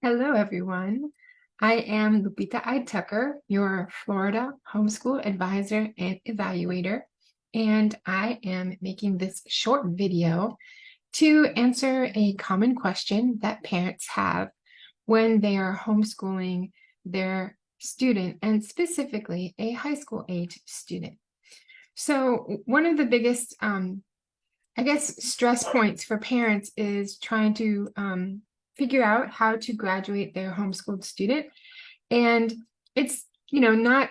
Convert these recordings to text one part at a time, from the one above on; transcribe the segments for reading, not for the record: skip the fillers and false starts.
Hello, everyone. I am Lupita Eyde-Tucker, your Florida homeschool advisor and evaluator, and I am making this short video to answer a common question that parents have when they are homeschooling their student, and specifically a high school age student. So one of the biggest, I guess, stress points for parents is trying to figure out how to graduate their homeschooled student. And it's, not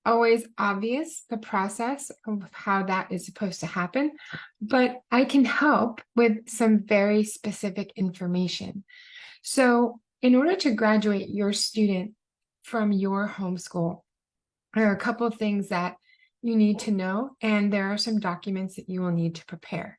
always obvious the process of how that is supposed to happen, but I can help with some very specific information. So in order to graduate your student from your homeschool, there are a couple of things that you need to know, and there are some documents that you will need to prepare.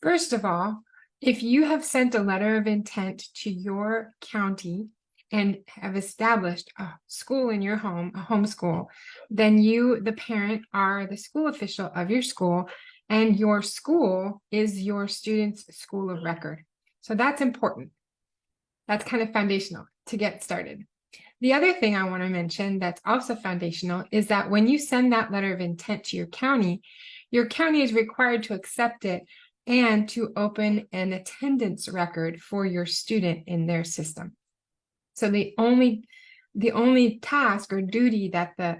First of all, if you have sent a letter of intent to your county and have established a school in your home, a homeschool, then you, the parent, are the school official of your school, and your school is your student's school of record. So that's important. That's kind of foundational to get started. The other thing I want to mention that's also foundational is that when you send that letter of intent to your county is required to accept it and to open an attendance record for your student in their system. So the only task or duty that the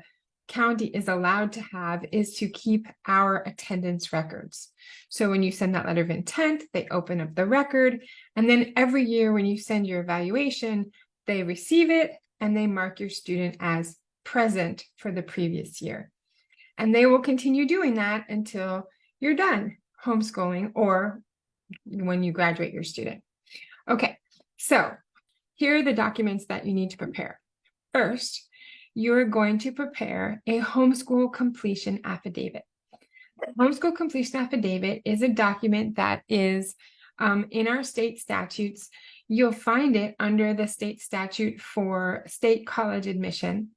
county is allowed to have is to keep our attendance records. So when you send that letter of intent, they open up the record, and then every year when you send your evaluation, they receive it and they mark your student as present for the previous year. And they will continue doing that until you're done homeschooling or when you graduate your student. Okay, so here are the documents that you need to prepare. First, you're going to prepare a homeschool completion affidavit. The homeschool completion affidavit is a document that is in our state statutes. You'll find it under the state statute for state college admission.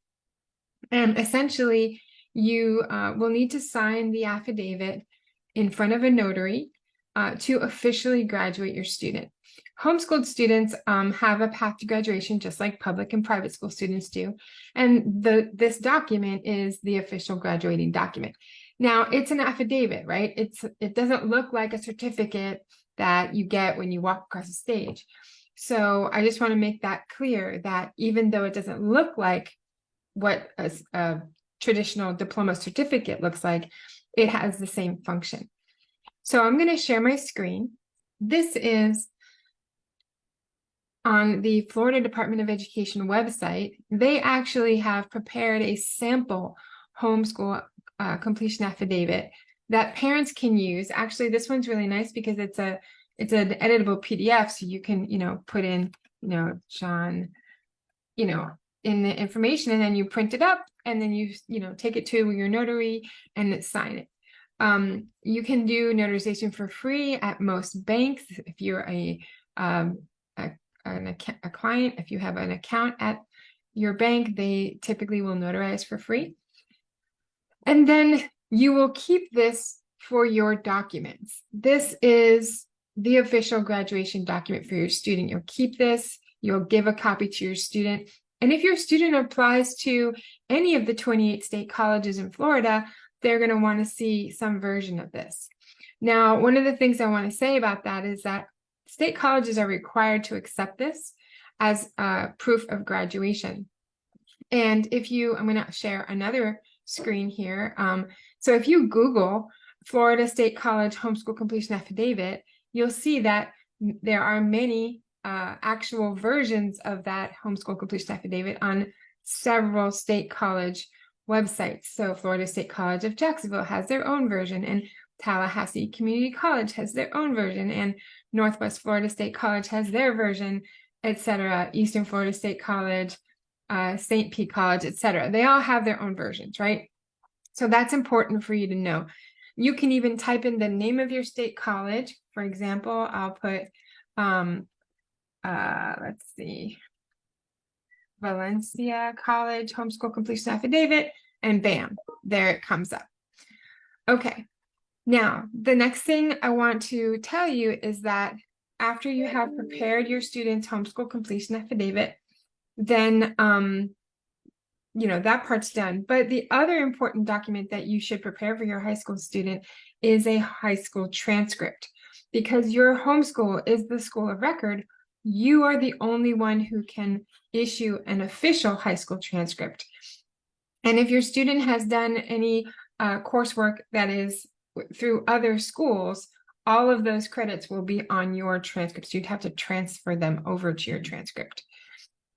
And essentially, you will need to sign the affidavit in front of a notary to officially graduate your student. Homeschooled students have a path to graduation just like public and private school students do. And this document is the official graduating document. Now, it's an affidavit, right? It doesn't look like a certificate that you get when you walk across the stage. So I just want to make that clear that even though it doesn't look like what a traditional diploma certificate looks like, it has the same function. So I'm going to share my screen. This is on the Florida Department of Education website. They actually have prepared a sample homeschool completion affidavit that parents can use. Actually, this one's really nice because it's an editable PDF, so you can, put in, John, in the information, and then you print it up, and then you take it to your notary and sign it. You can do notarization for free at most banks. If you're a client, if you have an account at your bank, they typically will notarize for free. And then you will keep this for your documents. This is the official graduation document for your student. You'll keep this, you'll give a copy to your student. And if your student applies to any of the 28 state colleges in Florida, they're going to want to see some version of this. Now, one of the things I want to say about that is that state colleges are required to accept this as proof of graduation. And I'm going to share another screen here. So if you Google Florida State College Homeschool Completion Affidavit, you'll see that there are many actual versions of that homeschool completion affidavit on several state college websites. So Florida State College of Jacksonville has their own version, and Tallahassee Community College has their own version, and Northwest Florida State College has their version, etc. Eastern Florida State College, St. Pete College, etc. They all have their own versions, right? So that's important for you to know. You can even type in the name of your state college. For example, I'll put, let's see, Valencia College Homeschool Completion Affidavit, and bam, there it comes up. Okay, now the next thing I want to tell you is that after you have prepared your student's homeschool completion affidavit, then that part's done. But the other important document that you should prepare for your high school student is a high school transcript. Because your homeschool is the school of record, you are the only one who can issue an official high school transcript. And if your student has done any coursework that is through other schools, all of those credits will be on your transcripts. You'd have to transfer them over to your transcript.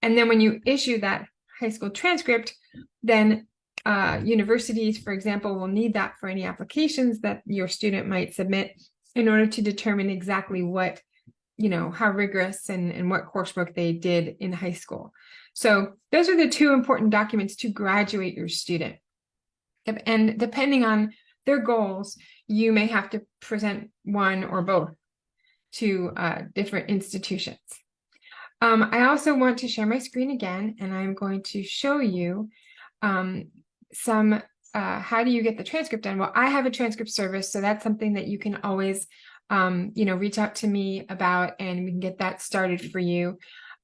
And then when you issue that high school transcript, then universities, for example, will need that for any applications that your student might submit in order to determine exactly what, how rigorous and what coursework they did in high school. So those are the two important documents to graduate your student. And depending on their goals, you may have to present one or both to different institutions. I also want to share my screen again, and I'm going to show you some how do you get the transcript done? Well, I have a transcript service, so that's something that you can always reach out to me about, and we can get that started for you.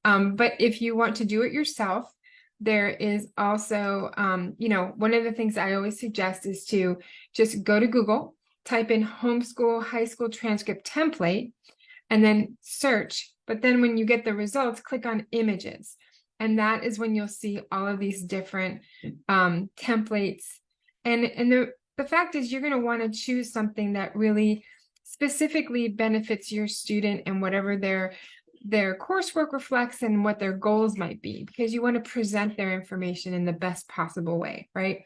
But if you want to do it yourself, there is also, one of the things I always suggest is to just go to Google, type in homeschool high school transcript template, and then search. But then when you get the results, click on images. And that is when you'll see all of these different templates. And the fact is, you're going to want to choose something that really specifically benefits your student and whatever their coursework reflects and what their goals might be, because you want to present their information in the best possible way, right?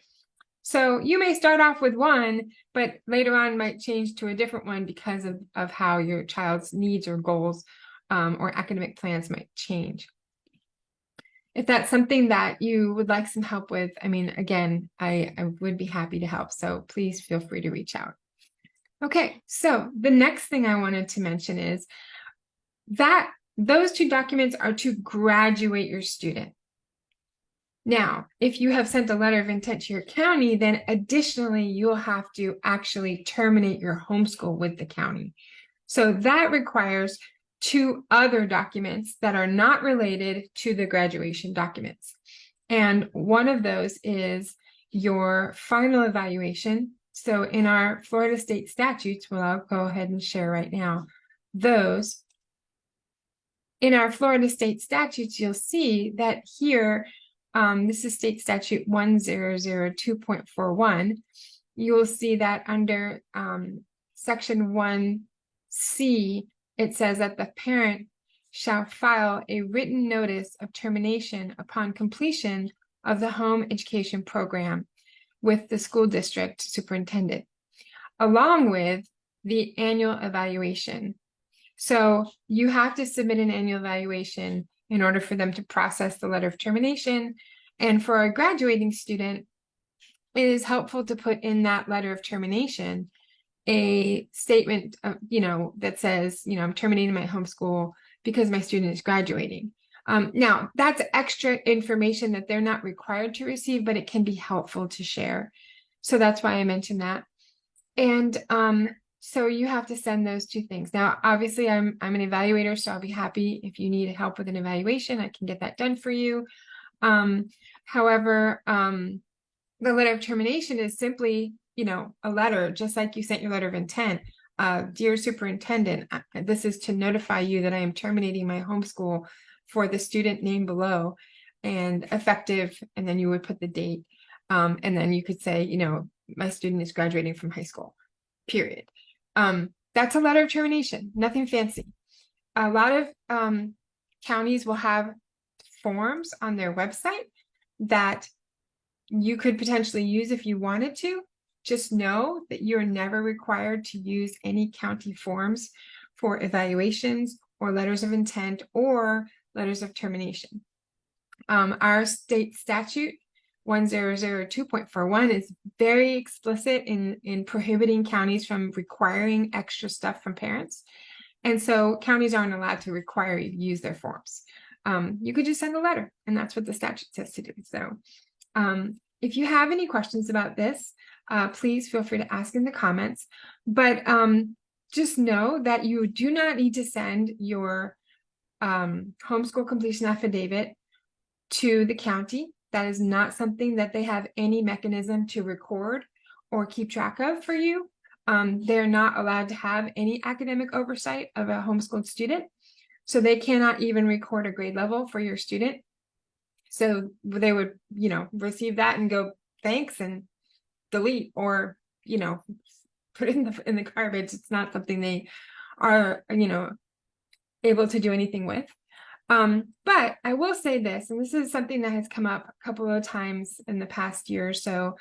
So you may start off with one, but later on might change to a different one because of how your child's needs or goals or academic plans might change. If that's something that you would like some help with, again, I would be happy to help. So please feel free to reach out. Okay, so the next thing I wanted to mention is that those two documents are to graduate your student. Now, if you have sent a letter of intent to your county, then additionally, you'll have to actually terminate your homeschool with the county. So that requires two other documents that are not related to the graduation documents. And one of those is your final evaluation. So in our Florida state statutes, well, I'll go ahead and share right now, those. In our Florida state statutes, you'll see that here, this is state statute 1002.41. You will see that under section 1C, it says that the parent shall file a written notice of termination upon completion of the home education program with the school district superintendent, along with the annual evaluation. So you have to submit an annual evaluation in order for them to process the letter of termination. And for a graduating student, it is helpful to put in that letter of termination a statement of, that says, I'm terminating my homeschool because my student is graduating. Now, that's extra information that they're not required to receive, but it can be helpful to share. So that's why I mentioned that. And so you have to send those two things. Now, obviously, I'm an evaluator, so I'll be happy if you need help with an evaluation. I can get that done for you. However, the letter of termination is simply, a letter, just like you sent your letter of intent. Dear superintendent, this is to notify you that I am terminating my homeschool for the student named below, and effective, and then you would put the date. And then you could say, my student is graduating from high school, period. That's a letter of termination, nothing fancy. A lot of counties will have forms on their website that you could potentially use if you wanted to. Just know that you're never required to use any county forms for evaluations or letters of intent or letters of termination. Our state statute 1002.41 is very explicit in prohibiting counties from requiring extra stuff from parents. And so counties aren't allowed to require you to use their forms. You could just send a letter, and that's what the statute says to do. So if you have any questions about this, please feel free to ask in the comments. But just know that you do not need to send your homeschool completion affidavit to the county. That is not something that they have any mechanism to record or keep track of for you. They're not allowed to have any academic oversight of a homeschooled student. So they cannot even record a grade level for your student. So they would, receive that and go, thanks, and delete, or, put it in the garbage. It's not something they are, able to do anything with. But I will say this, and this is something that has come up a couple of times in the past year or so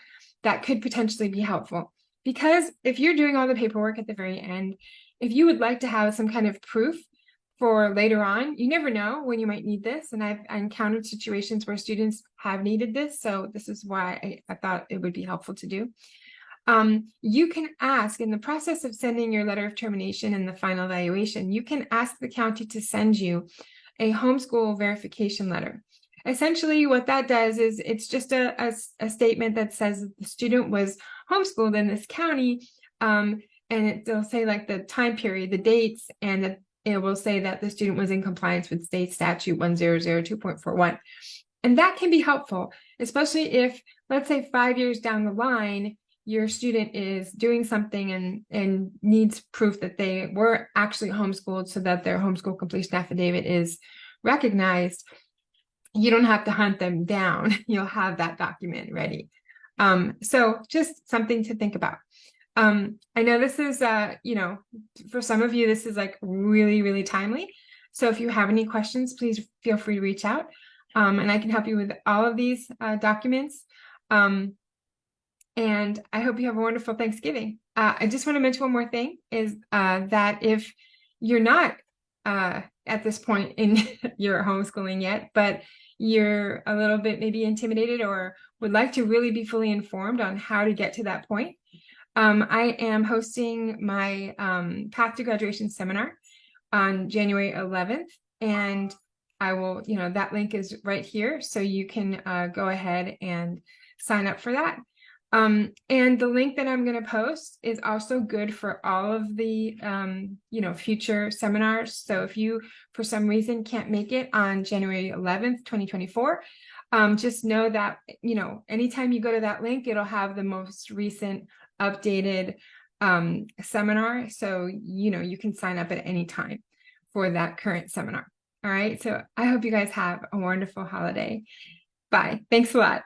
that could potentially be helpful. Because if you're doing all the paperwork at the very end, if you would like to have some kind of proof for later on, you never know when you might need this. And I've encountered situations where students have needed this. So this is why I thought it would be helpful to do. You can ask, in the process of sending your letter of termination and the final evaluation, you can ask the county to send you a homeschool verification letter. Essentially, what that does is it's just a statement that says the student was homeschooled in this county, and it'll say like the time period, the dates, and it will say that the student was in compliance with state statute 1002.41. And that can be helpful, especially if, let's say, 5 years down the line, your student is doing something and needs proof that they were actually homeschooled so that their homeschool completion affidavit is recognized. You don't have to hunt them down. You'll have that document ready. So just something to think about. I know this is, for some of you, this is like really, really timely. So if you have any questions, please feel free to reach out, and I can help you with all of these documents. And I hope you have a wonderful Thanksgiving. I just want to mention one more thing is that if you're not at this point in your homeschooling yet, but you're a little bit maybe intimidated or would like to really be fully informed on how to get to that point, I am hosting my Path to Graduation seminar on January 11th. And I will, that link is right here. So you can go ahead and sign up for that. And the link that I'm going to post is also good for all of the, future seminars. So if you, for some reason, can't make it on January 11th, 2024, just know that, anytime you go to that link, it'll have the most recent updated seminar. So, you can sign up at any time for that current seminar. All right. So I hope you guys have a wonderful holiday. Bye. Thanks a lot.